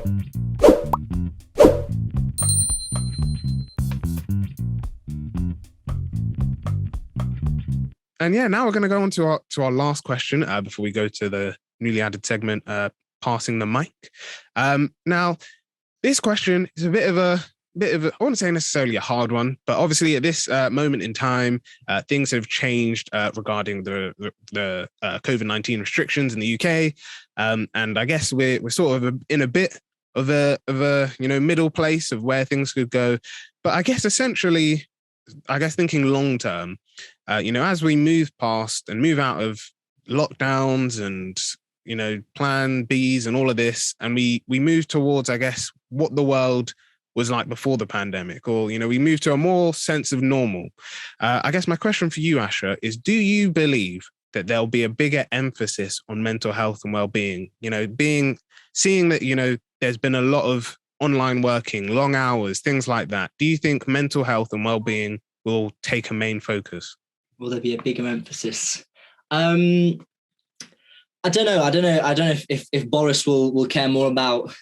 And yeah, now we're going to go on to our last question before we go to the newly added segment, passing the mic. Now, this question is a bit of a I wouldn't say necessarily a hard one, but obviously at this moment in time, things have changed regarding the COVID-19 restrictions in the UK, and I guess we're sort of in a bit of a middle place of where things could go. But I guess essentially, thinking long term, as we move past and move out of lockdowns and plan Bs and all of this, and we move towards, I guess, what the world was like before the pandemic, or we move to a more sense of normal. I guess my question for you, Asher, is: do you believe that there'll be a bigger emphasis on mental health and well-being? Seeing that there's been a lot of online working, long hours, things like that. Do you think mental health and well-being will take a main focus? Will there be a bigger emphasis? I don't know. I don't know if Boris will care more about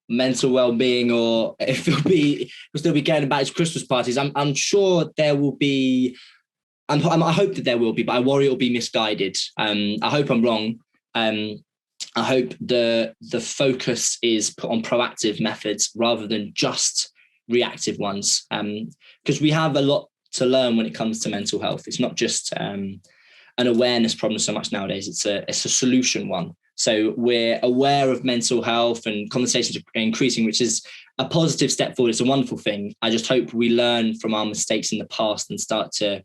mental well-being, or if he'll still be caring about his Christmas parties. I'm sure there will be. I hope that there will be, but I worry it'll be misguided. I hope I'm wrong. I hope the focus is put on proactive methods rather than just reactive ones, because we have a lot to learn when it comes to mental health. It's not just an awareness problem so much nowadays. It's a solution one. So we're aware of mental health, and conversations are increasing, which is a positive step forward. It's a wonderful thing. I just hope we learn from our mistakes in the past and start to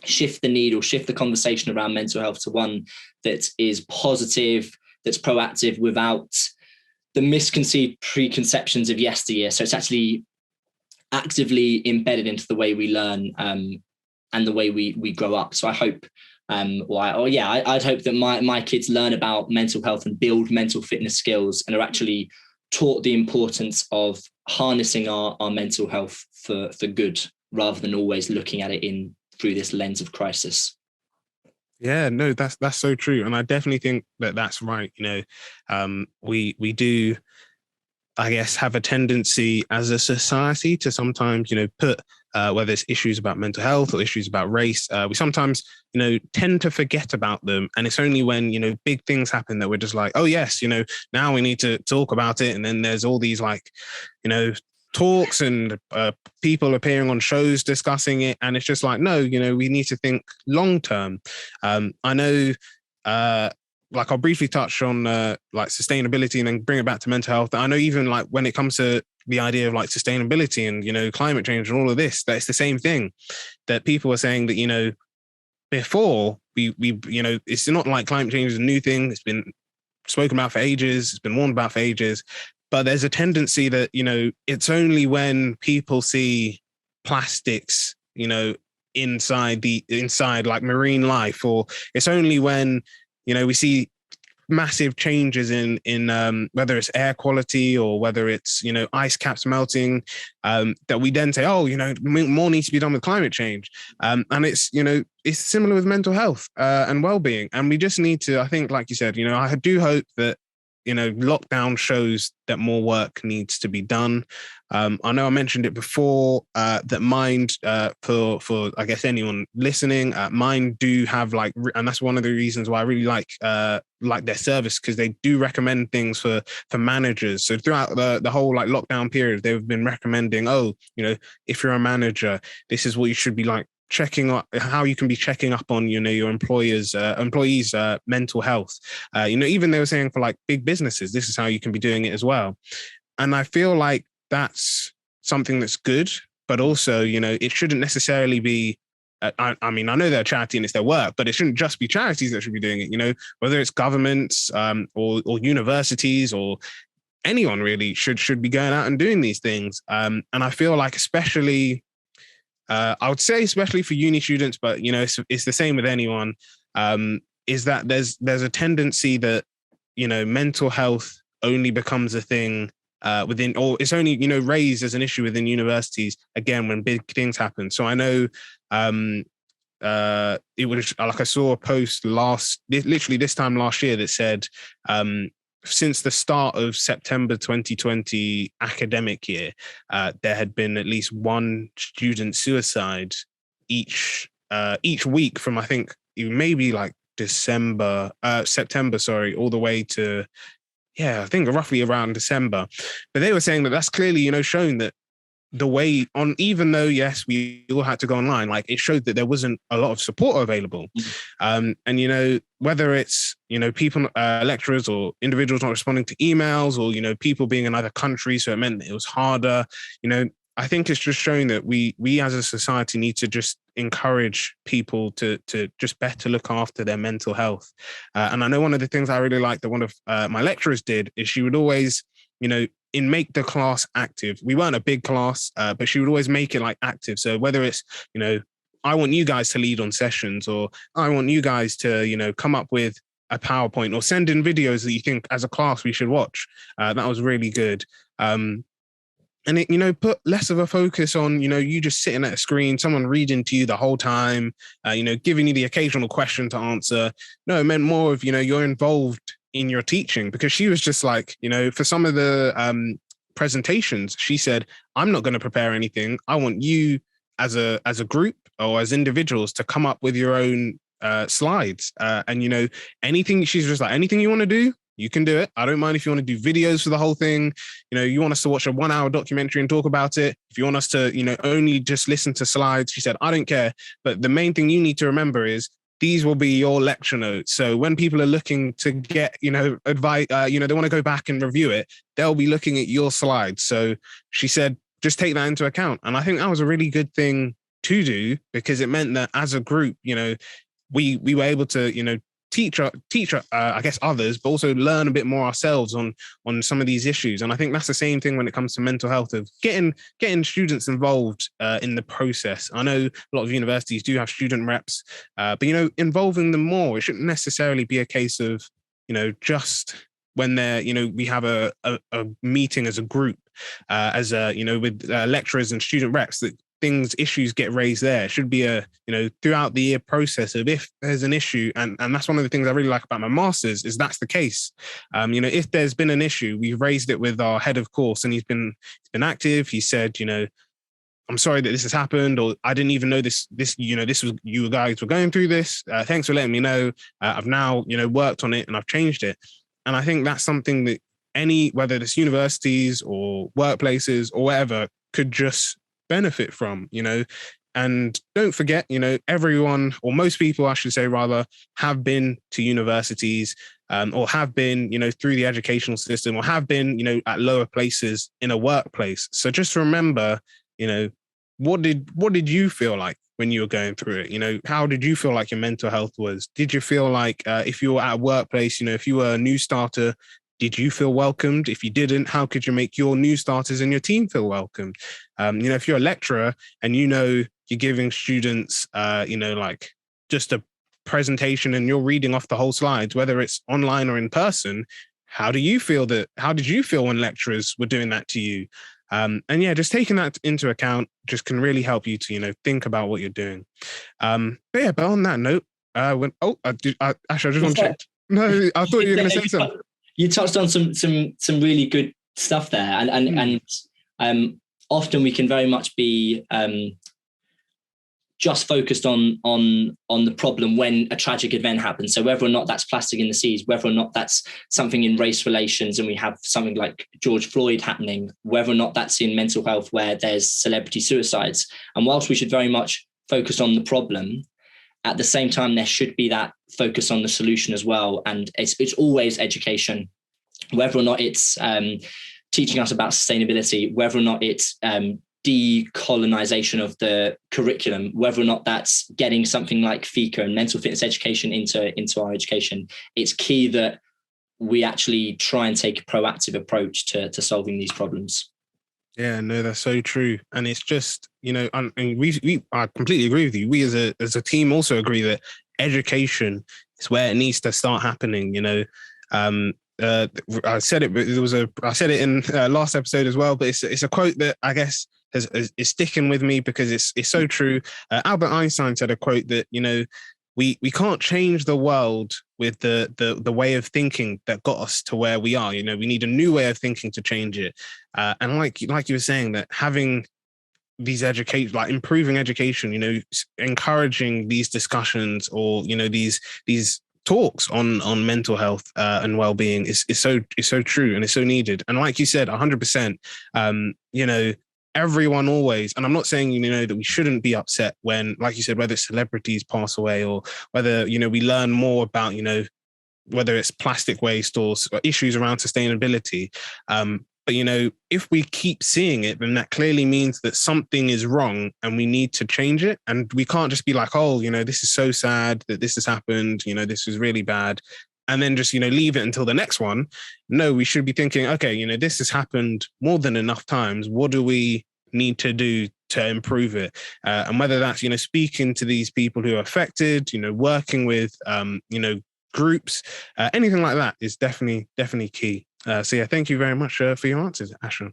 shift the needle, shift the conversation around mental health to one that is positive, that's proactive, without the misconceived preconceptions of yesteryear. So it's actually actively embedded into the way we learn and the way we grow up. So I hope, I'd hope that my kids learn about mental health and build mental fitness skills, and are actually taught the importance of harnessing our mental health for good, rather than always looking at it through this lens of crisis. Yeah, no, that's so true. And I definitely think that that's right. We do, I guess, have a tendency as a society to sometimes, put whether it's issues about mental health or issues about race, we sometimes, tend to forget about them. And it's only when, big things happen that we're just like, oh yes, now we need to talk about it. And then there's all these talks and people appearing on shows discussing it. And it's just like, no, we need to think long term. I know, I'll briefly touch on sustainability and then bring it back to mental health. I know even when it comes to the idea of sustainability and, climate change and all of this, that it's the same thing, that people are saying that, before we it's not like climate change is a new thing. It's been spoken about for ages. It's been warned about for ages. But there's a tendency that, it's only when people see plastics, inside like marine life, or it's only when, we see massive changes in whether it's air quality or whether it's, ice caps melting, that we then say, oh, more needs to be done with climate change. And it's, it's similar with mental health and well-being. And we just need to, I think, like you said, I do hope that, lockdown shows that more work needs to be done. I know I mentioned it before, that Mind, for I guess anyone listening, Mind do have and that's one of the reasons why I really like their service, because they do recommend things for managers. So throughout the whole lockdown period, they've been recommending, if you're a manager, this is what you should be checking up, how you can be checking up on your employees mental health. Even they were saying for big businesses, this is how you can be doing it as well. And I feel like that's something that's good, but also it shouldn't necessarily be I know they're a charity and it's their work, but it shouldn't just be charities that should be doing it. Whether it's governments or universities or anyone really should be going out and doing these things. And I feel like especially I would say especially for uni students, but it's the same with anyone, is that there's a tendency that mental health only becomes a thing within, or it's only raised as an issue within universities again when big things happen. So I know it was I saw a post literally this time last year that said since the start of September 2020 academic year, there had been at least one student suicide each week from, I think, maybe like September, sorry, all the way to, yeah, I think roughly around December. But they were saying that that's clearly, shown that the way on, even though, yes, we all had to go online, like it showed that there wasn't a lot of support available. And, whether it's, people, lecturers or individuals not responding to emails, or, people being in other countries, so it meant that it was harder, I think it's just showing that we as a society need to just encourage people to just better look after their mental health. And I know one of the things I really liked that one of my lecturers did is she would always, make the class active. We weren't a big class, but she would always make it like active. So whether it's, I want you guys to lead on sessions, or I want you guys to, come up with a PowerPoint or send in videos that you think as a class we should watch. That was really good. And it, put less of a focus on, you just sitting at a screen, someone reading to you the whole time, giving you the occasional question to answer. No, it meant more of, you're involved in your teaching, because she was just like, for some of the presentations, she said, I'm not going to prepare anything. I want you as a group or as individuals to come up with your own slides. And, anything, she's just like, anything you want to do, you can do it. I don't mind if you want to do videos for the whole thing. You want us to watch a 1 hour documentary and talk about it. If you want us to, only just listen to slides, she said, I don't care. But the main thing you need to remember is these will be your lecture notes. So when people are looking to get, advice, they want to go back and review it, they'll be looking at your slides. So she said, just take that into account. And I think that was a really good thing to do, because it meant that as a group, we were able to, teach I guess others, but also learn a bit more ourselves on some of these issues. And I think that's the same thing when it comes to mental health, of getting students involved in the process. I know a lot of universities do have student reps, but involving them more. It shouldn't necessarily be a case of just when they're we have a meeting as a group, with lecturers and student reps, that issues get raised there. It should be a throughout the year process of, if there's an issue, and that's one of the things I really like about my master's, is that's the case. If there's been an issue, we've raised it with our head of course, and he's been active. He said, I'm sorry that this has happened, or I didn't even know this was, you guys were going through this. Thanks for letting me know. I've now worked on it and I've changed it. And I think that's something that whether it's universities or workplaces or whatever, could just benefit from, and don't forget, everyone, or most people, I should say rather, have been to universities, or have been, through the educational system, or have been, at lower places in a workplace. So just remember, what did you feel like when you were going through it? How did you feel like your mental health was? Did you feel like, if you were at a workplace, if you were a new starter, did you feel welcomed? If you didn't, how could you make your new starters and your team feel welcomed? If you're a lecturer and you're giving students, like just a presentation and you're reading off the whole slides, whether it's online or in person, how did you feel when lecturers were doing that to you? Just taking that into account just can really help you to, think about what you're doing. But on that note, actually, I just want to check. No, I thought you were going to say something. You touched on some really good stuff there, and often we can very much be just focused on the problem when a tragic event happens. So whether or not that's plastic in the seas, whether or not that's something in race relations, and we have something like George Floyd happening, whether or not that's in mental health where there's celebrity suicides. And whilst we should very much focus on the problem, at the same time, there should be that focus on the solution as well. And it's always education, whether or not it's teaching us about sustainability, whether or not it's decolonization of the curriculum, whether or not that's getting something like FICA and mental fitness education into our education. It's key that we actually try and take a proactive approach to solving these problems. Yeah, no, that's so true. And it's just, I completely agree with you. We as a team also agree that education is where it needs to start happening. I said it in last episode as well, but it's a quote that I guess is sticking with me because it's so true. Albert Einstein said a quote that, we can't change the world with the way of thinking that got us to where we are. We need a new way of thinking to change it. And like you were saying, that having these educate, like improving education, encouraging these discussions, or these talks on mental health and well-being is so true, and it's so needed. And like you said, 100%, everyone always, and I'm not saying that we shouldn't be upset when, like you said, whether celebrities pass away, or whether we learn more about whether it's plastic waste or issues around sustainability. But if we keep seeing it, then that clearly means that something is wrong and we need to change it. And we can't just be like, oh, this is so sad that this has happened, this is really bad, and then just leave it until the next one. No, we should be thinking, okay, this has happened more than enough times. What do we need to do to improve it? And whether that's speaking to these people who are affected, working with groups, anything like that is definitely key. So yeah, thank you very much for your answers, Asha.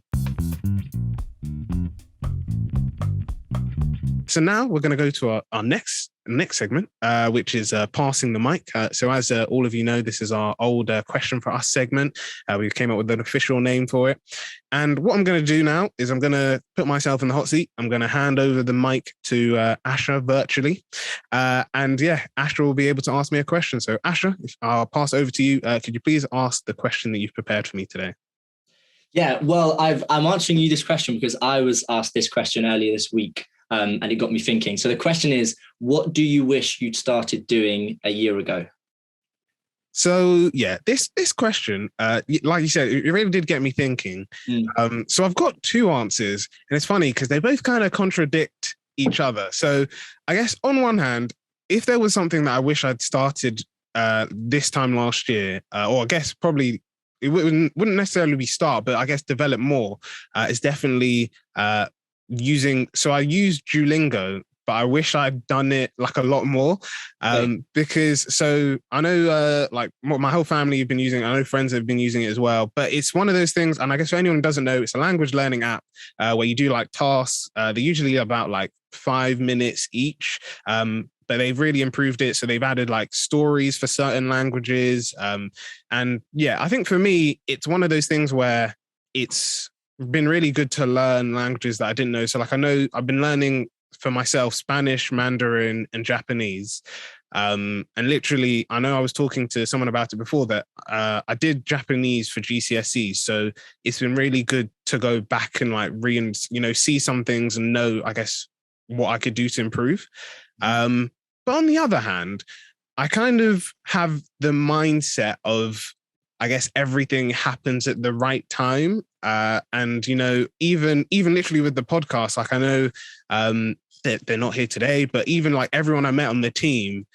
So now we're going to go to our next segment, which is passing the mic. So as all of you know, this is our old question for us segment. We came up with an official name for it. And what I'm going to do now is I'm going to put myself in the hot seat. I'm going to hand over the mic to Asha virtually. And yeah, Asha will be able to ask me a question. So Asha, I'll pass over to you. Could you please ask the question that you've prepared for me today? Yeah, well, I'm answering you this question because I was asked this question earlier this week. And it got me thinking. So the question is, what do you wish you'd started doing a year ago? So yeah, this question, like you said, it really did get me thinking. So I've got two answers, and it's funny because they both kind of contradict each other. So I guess on one hand, if there was something that I wish I'd started this time last year, or I guess probably it wouldn't necessarily be start, but I guess develop more, is definitely so I use Duolingo, but I wish I'd done it like a lot more, because so I know like my whole family have been using it. I know friends have been using it as well, but it's one of those things. And I guess for anyone who doesn't know, it's a language learning app where you do like tasks. They're usually about like 5 minutes each. But they've really improved it. So they've added like stories for certain languages. And yeah, I think for me, it's one of those things where it's been really good to learn languages that I didn't know. So like I know I've been learning for myself Spanish, Mandarin, and Japanese. And literally, I know I was talking to someone about it before that I did Japanese for GCSE. So it's been really good to go back and like see some things and know, I guess, what I could do to improve. But on the other hand, I kind of have the mindset of, I guess, everything happens at the right time. And, even literally with the podcast, like I know that they're not here today, but even like everyone I met on the team,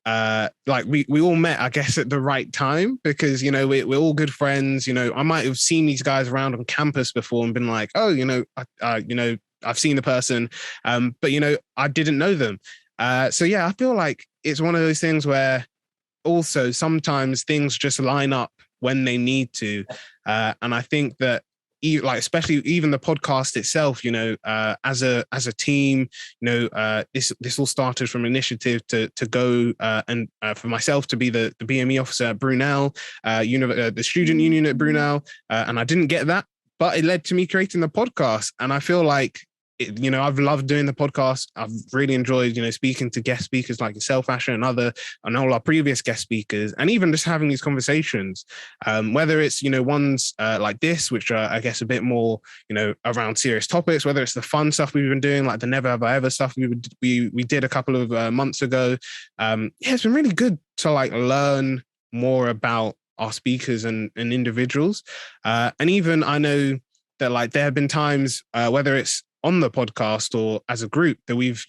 like we all met, I guess, at the right time because, we're all good friends. I might have seen these guys around on campus before and been like, oh, I've seen the person, but, I didn't know them. So yeah, I feel like it's one of those things where also sometimes things just line up when they need to. And I think that especially even the podcast itself, as a team, this all started from initiative to go and for myself to be the BME officer at Brunel, the student union at Brunel. And I didn't get that, but it led to me creating the podcast. And I feel like I've loved doing the podcast. I've really enjoyed, speaking to guest speakers like yourself, Asha, and all our previous guest speakers, and even just having these conversations, whether it's, ones like this, which are, I guess, a bit more, around serious topics, whether it's the fun stuff we've been doing, like the Never Have I Ever stuff we did a couple of months ago. It's been really good to like learn more about our speakers and individuals. And even I know that like there have been times, whether it's on the podcast or as a group, that we've,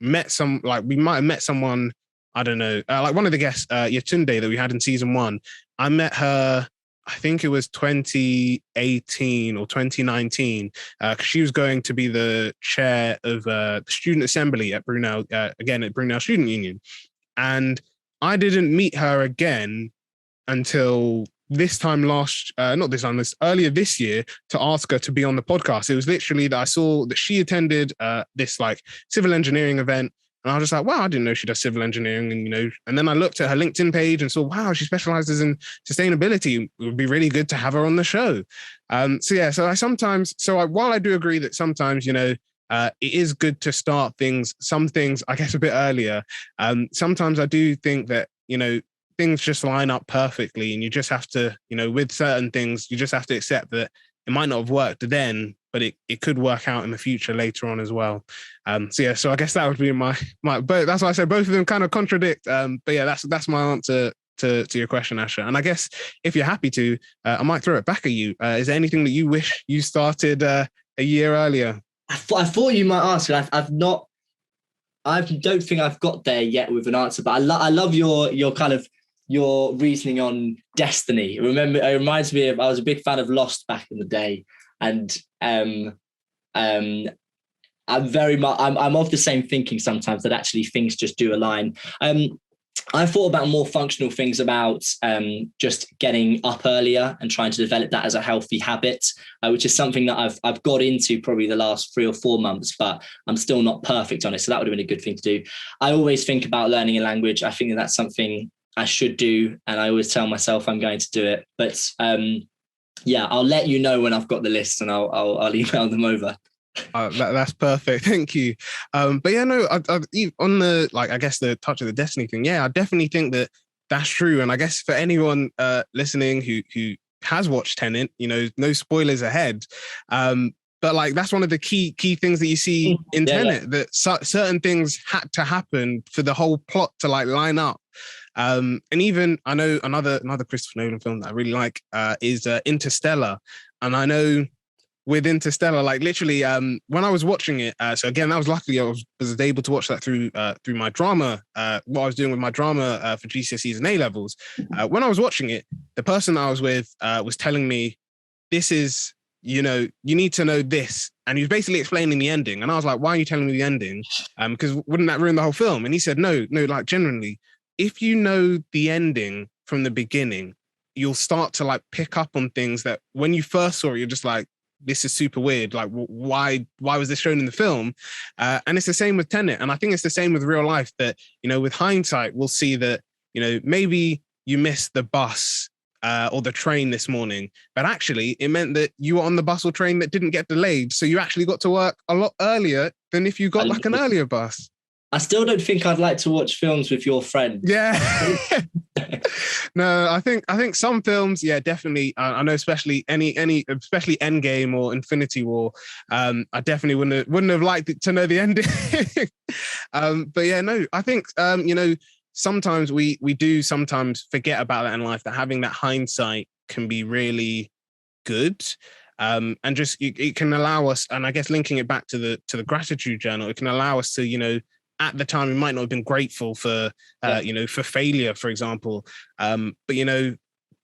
met we might have met someone, I don't know, like one of the guests, Yatunde, that we had in season 1. I met her, I think it was 2018 or 2019, because she was going to be the chair of the student assembly at Brunel, again at Brunel Student Union. And I didn't meet her again until this time earlier this year, to ask her to be on the podcast. It was literally that I saw that she attended this like civil engineering event, And I was just like, wow, I didn't know she does civil engineering. And, and then I looked at her LinkedIn page and saw, wow, she specializes in sustainability. It would be really good to have her on the show. While I do agree that sometimes, it is good to start some things, I guess, a bit earlier. Sometimes I do think that, things just line up perfectly, and you just have to, with certain things, you just have to accept that it might not have worked then, but it could work out in the future later on as well. So I guess that would be my, but that's why I said both of them kind of contradict. But yeah, that's my answer to your question, Asha. And I guess if you're happy to, I might throw it back at you. Is there anything that you wish you started a year earlier? I thought you might ask. I've not. I don't think I've got there yet with an answer, but I love your kind of your reasoning on destiny. Remember, it reminds me of, I was a big fan of Lost back in the day, and I'm of the same thinking sometimes, that actually things just do align. I thought about more functional things about just getting up earlier and trying to develop that as a healthy habit, which is something that I've got into probably the last 3 or 4 months, but I'm still not perfect on it. So that would have been a good thing to do. I always think about learning a language. I think that's something I should do, and I always tell myself I'm going to do it. But I'll let you know when I've got the list, and I'll email them over. That's perfect. Thank you. But yeah, no, on the, I guess the touch of the destiny thing. Yeah, I definitely think that that's true. And I guess for anyone listening who has watched Tenet, no spoilers ahead. But that's one of the key things that you see in Tenet, that certain things had to happen for the whole plot to line up. And even I know another Christopher Nolan film that I really like is Interstellar. And I know with Interstellar, literally, when I was watching it, so again, that was luckily I was able to watch that through my drama, what I was doing with my drama for GCSEs and A-levels. When I was watching it, the person I was with was telling me, this is, you need to know this. And he was basically explaining the ending. And I was like, why are you telling me the ending? Because wouldn't that ruin the whole film? And he said, no, genuinely, if you know the ending from the beginning, you'll start to pick up on things that when you first saw it, you're just like, this is super weird. Why was this shown in the film? And it's the same with Tenet. And I think it's the same with real life, that, with hindsight, we'll see that, maybe you missed the bus or the train this morning, but actually it meant that you were on the bus or train that didn't get delayed. So you actually got to work a lot earlier than if you got an earlier bus. I still don't think I'd like to watch films with your friend. Yeah. No, I think some films, yeah, definitely. I know, especially especially Endgame or Infinity War. I definitely wouldn't have liked to know the ending. But yeah, no, I think sometimes we do sometimes forget about that in life, that having that hindsight can be really good. And just it can allow us, and I guess linking it back to the gratitude journal, it can allow us to at the time we might not have been grateful for for failure, for example, but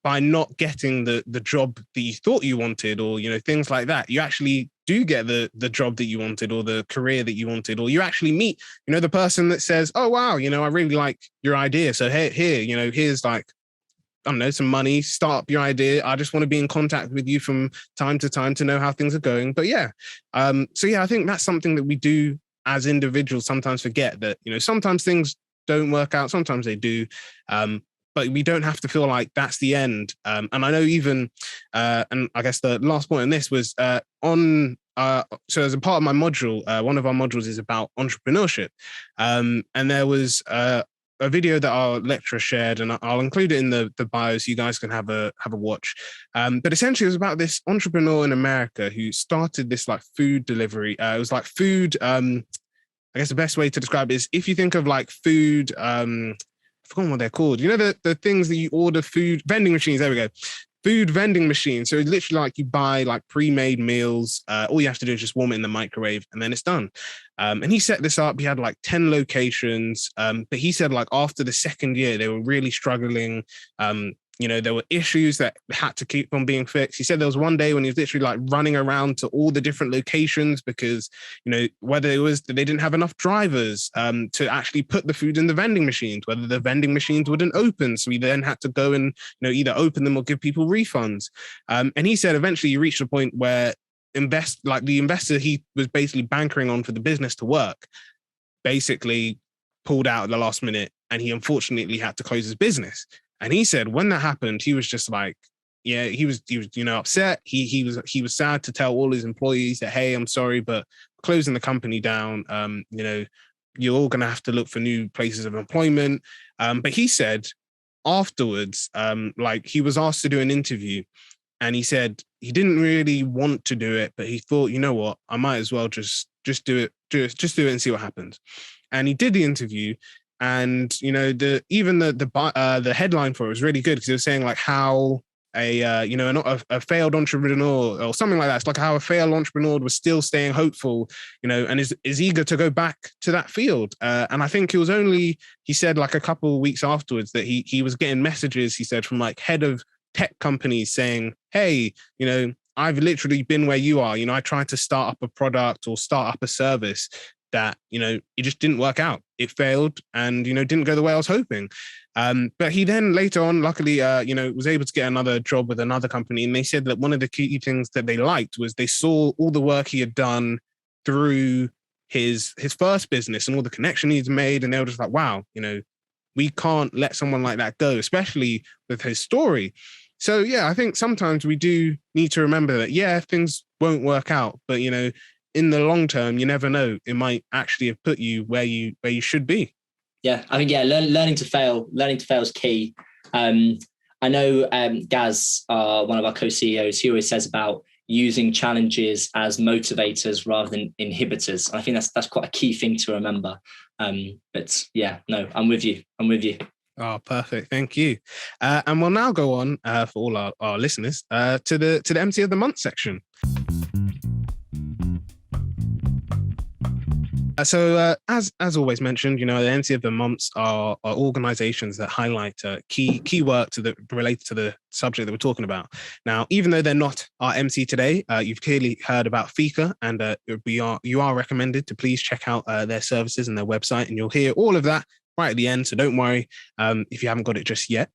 by not getting the job that you thought you wanted, or things like that, you actually do get the job that you wanted, or the career that you wanted, or you actually meet the person that says, oh wow, I really like your idea, so here here's I don't know, some money, start up your idea. I just want to be in contact with you from time to time to know how things are going. But yeah, so yeah, I think that's something that we do as individuals sometimes forget, that sometimes things don't work out, sometimes they do, but we don't have to feel like that's the end. And I know even and I guess the last point on this was so as a part of my module, one of our modules is about entrepreneurship, and there was a video that our lecturer shared, and I'll include it in the bio so you guys can have a watch. But essentially it was about this entrepreneur in America who started this food delivery. It was food, I guess the best way to describe it is, if you think of food, I've forgotten what they're called. The things that you order, food vending machines. There we go. Food vending machine. So it's literally you buy pre-made meals. All you have to do is just warm it in the microwave and then it's done. And he set this up. He had 10 locations. But he said after the second year, they were really struggling. There were issues that had to keep on being fixed. He said there was one day when he was literally running around to all the different locations because, whether it was that they didn't have enough drivers to actually put the food in the vending machines, whether the vending machines wouldn't open. So he then had to go and, either open them or give people refunds. And he said eventually you reached a point where the investor he was basically bankering on for the business to work, basically pulled out at the last minute, and he unfortunately had to close his business. And he said when that happened, he was just like, yeah, he was upset. He was sad to tell all his employees that, hey, I'm sorry, but closing the company down. You're all going to have to look for new places of employment. But he said afterwards, like he was asked to do an interview, and he said he didn't really want to do it, but he thought, you know what, I might as well just do it, just do it and see what happens. And he did the interview, and the headline for it was really good, because it was saying like how a failed entrepreneur or something like that. It's like how a failed entrepreneur was still staying hopeful, and is eager to go back to that field. And I think it was only, he said like a couple of weeks afterwards that he was getting messages, he said, from like head of tech companies saying, hey, I've literally been where you are. I tried to start up a product or start up a service that, it just didn't work out. It failed and, didn't go the way I was hoping. But he then later on, luckily, was able to get another job with another company. And they said that one of the key things that they liked was they saw all the work he had done through his first business and all the connection he's made. And they were just like, wow, we can't let someone like that go, especially with his story. So, yeah, I think sometimes we do need to remember that, yeah, things won't work out, but, in the long term, you never know. It might actually have put you where you should be. Yeah, I think, learning to fail is key. I know Gaz, one of our co-CEOs, he always says about using challenges as motivators rather than inhibitors. And I think that's quite a key thing to remember. But yeah, no, I'm with you. Oh, perfect. Thank you. And we'll now go on for all our listeners to the MC of the Month section. So as always mentioned, the MC of the Months are organizations that highlight key work related to the subject that we're talking about. Now, even though they're not our MC today, you've clearly heard about Fika, and you are recommended to please check out their services and their website, and you'll hear all of that right at the end. So don't worry if you haven't got it just yet.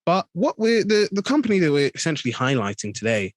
But what the company that we're essentially highlighting today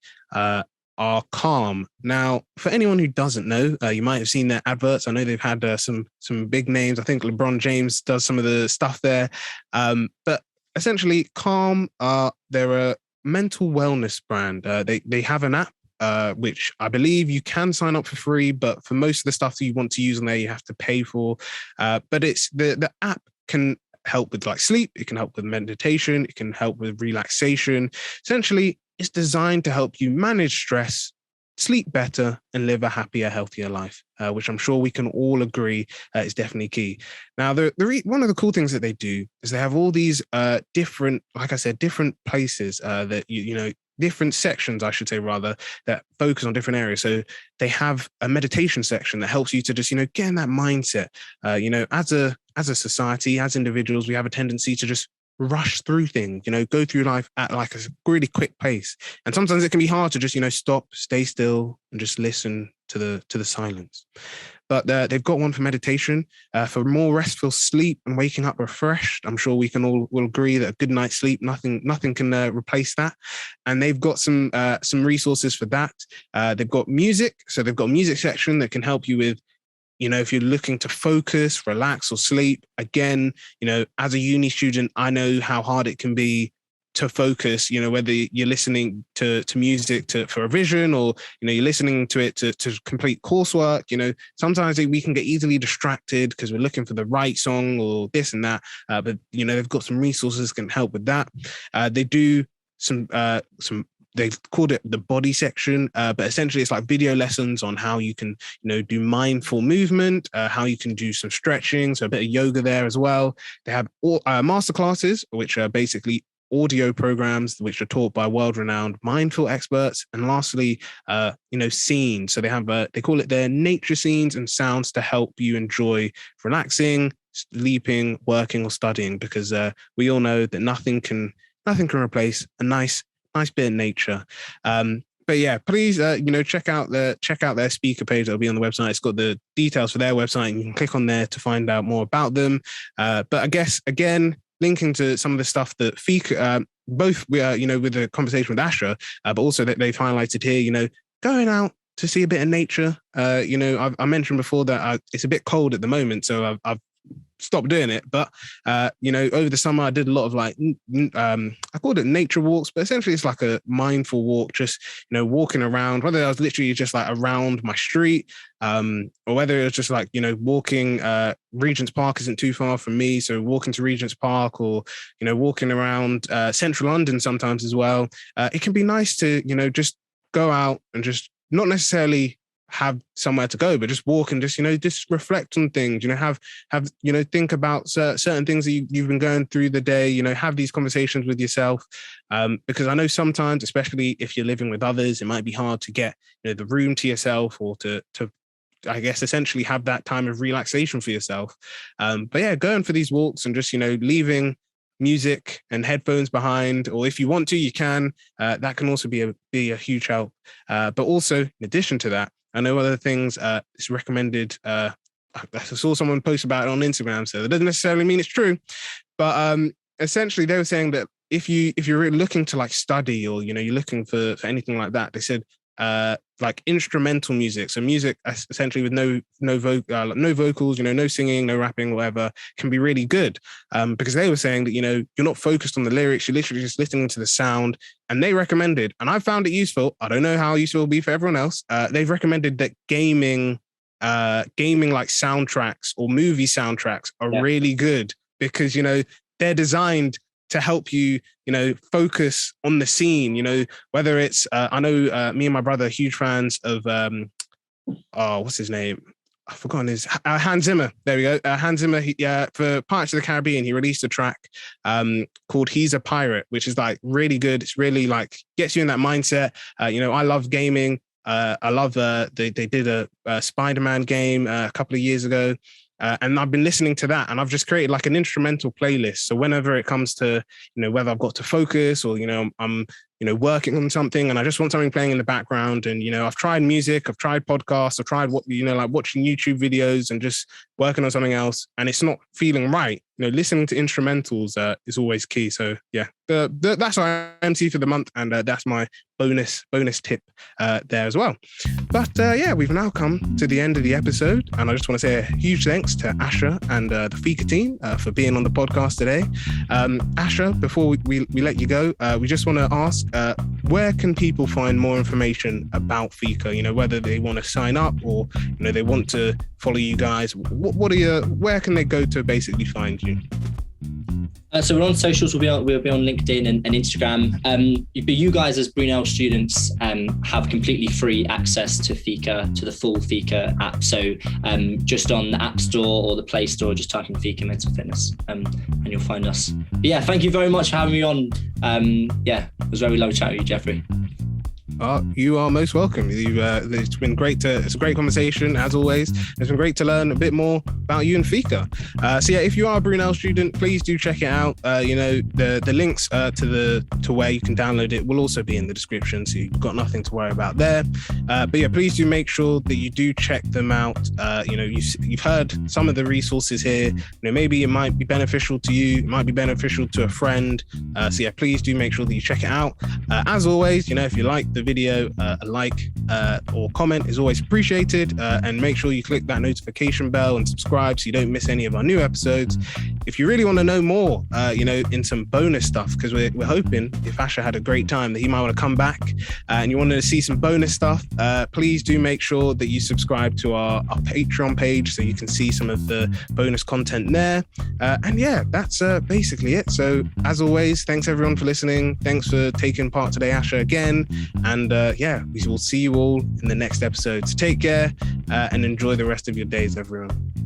are Calm. Now, for anyone who doesn't know, you might have seen their adverts. I know they've had some big names. I think LeBron James does some of the stuff there. But essentially, Calm, they're a mental wellness brand. They have an app, which I believe you can sign up for free, but for most of the stuff that you want to use on there, you have to pay for. But it's the app can help with like sleep. It can help with meditation. It can help with relaxation. Essentially, it's designed to help you manage stress, sleep better, and live a happier, healthier life, which I'm sure we can all agree is definitely key. Now, one of the cool things that they do is they have all these different, like I said, different places that different sections, I should say, rather, that focus on different areas. So they have a meditation section that helps you to just, get in that mindset. As a society, as individuals, we have a tendency to just rush through things, go through life at like a really quick pace. And sometimes it can be hard to just, stop, stay still, and just listen to the silence. But they've got one for meditation, for more restful sleep and waking up refreshed. I'm sure we can will agree that a good night's sleep, nothing can replace that. And they've got some resources for that. They've got music. So they've got a music section that can help you with, if you're looking to focus, relax, or sleep. Again, as a uni student, I know how hard it can be to focus, whether you're listening to music for a revision or, you're listening to it to complete coursework. Sometimes we can get easily distracted because we're looking for the right song or this and that. But, they've got some resources that can help with that. They do some they called it the body section, but essentially it's like video lessons on how you can, do mindful movement, how you can do some stretching, so a bit of yoga there as well. They have masterclasses, which are basically audio programs which are taught by world-renowned mindful experts. And lastly, scenes. So they call it their nature scenes and sounds to help you enjoy relaxing, sleeping, working, or studying, because we all know that nothing can replace a nice bit of nature. But yeah, please, check out their speaker page. That'll be on the website. It's got the details for their website, and you can click on there to find out more about them. But I guess, again, linking to some of the stuff that Fika, both with the conversation with Asher, but also that they've highlighted here, going out to see a bit of nature. I mentioned before that it's a bit cold at the moment, so I've stopped doing it. But over the summer I did a lot of like I called it nature walks, but essentially it's like a mindful walk, just walking around, whether I was literally just like around my street, or whether it was just like walking. Regent's Park isn't too far from me, so walking to Regent's Park, or walking around central London sometimes as well. It can be nice to just go out and just not necessarily have somewhere to go, but just walk and just reflect on things, have think about certain things that you've been going through the day, have these conversations with yourself, because I know sometimes, especially if you're living with others, it might be hard to get the room to yourself, or to I guess essentially have that time of relaxation for yourself. But yeah, going for these walks and just leaving music and headphones behind, or if you want to, you can. That can also be a huge help. But also, in addition to that, I know other things it's recommended. I saw someone post about it on Instagram, so that doesn't necessarily mean it's true. But essentially, they were saying that if you're really looking to like study, or you're looking for anything like that, they said like instrumental music, so music essentially with no vocals, no singing, no rapping, whatever, can be really good, because they were saying that you're not focused on the lyrics, you're literally just listening to the sound. And they recommended, and I found it useful, I don't know how useful it'll be for everyone else, they've recommended that gaming like soundtracks or movie soundtracks are really good, because they're designed to help you, focus on the scene, whether it's, I know me and my brother are huge fans of, what's his name? I've forgotten his, Hans Zimmer. There we go. Hans Zimmer, for Pirates of the Caribbean, he released a track called He's a Pirate, which is like really good. It's really like gets you in that mindset. I love gaming. I love, they did a Spider-Man game a couple of years ago. And I've been listening to that, and I've just created like an instrumental playlist. So whenever it comes to, whether I've got to focus, or, I'm, working on something and I just want something playing in the background. And, I've tried music, I've tried podcasts, I've tried like watching YouTube videos and just working on something else, and it's not feeling right. Listening to instrumentals is always key. So yeah, that's our MC for the month, and that's my bonus tip there as well. But yeah, we've now come to the end of the episode, and I just want to say a huge thanks to Asha and the Fika team for being on the podcast today. Asha, before we let you go, we just want to ask, where can people find more information about Fika? Whether they want to sign up, or they want to follow you guys. Where can they go to basically find you? So we're on socials. We'll be on LinkedIn and Instagram. But you guys as Brunel students have completely free access to Fika, to the full Fika app. So just on the App Store or the Play Store, just type in Fika Mental Fitness, and you'll find us. But yeah, thank you very much for having me on. It was very lovely chatting with you, Jeffrey. You are most welcome. It's been great it's a great conversation as always. It's been great to learn a bit more about you and Fika. So yeah, if you are a Brunel student, please do check it out. The links to where you can download it will also be in the description, so you've got nothing to worry about there. But yeah, please do make sure that you do check them out. You've heard some of the resources here. Maybe it might be beneficial to you, it might be beneficial to a friend. So yeah, please do make sure that you check it out. As always, if you like the video, a like or comment is always appreciated, and make sure you click that notification bell and subscribe so you don't miss any of our new episodes. If you really want to know more, in some bonus stuff, because we're hoping, if Asha had a great time, that he might want to come back, and you want to see some bonus stuff, please do make sure that you subscribe to our Patreon page so you can see some of the bonus content there. And yeah, that's basically it. So as always, thanks everyone for listening. Thanks for taking part today, Asha, again. And yeah, we will see you all in the next episode. So take care and enjoy the rest of your days, everyone.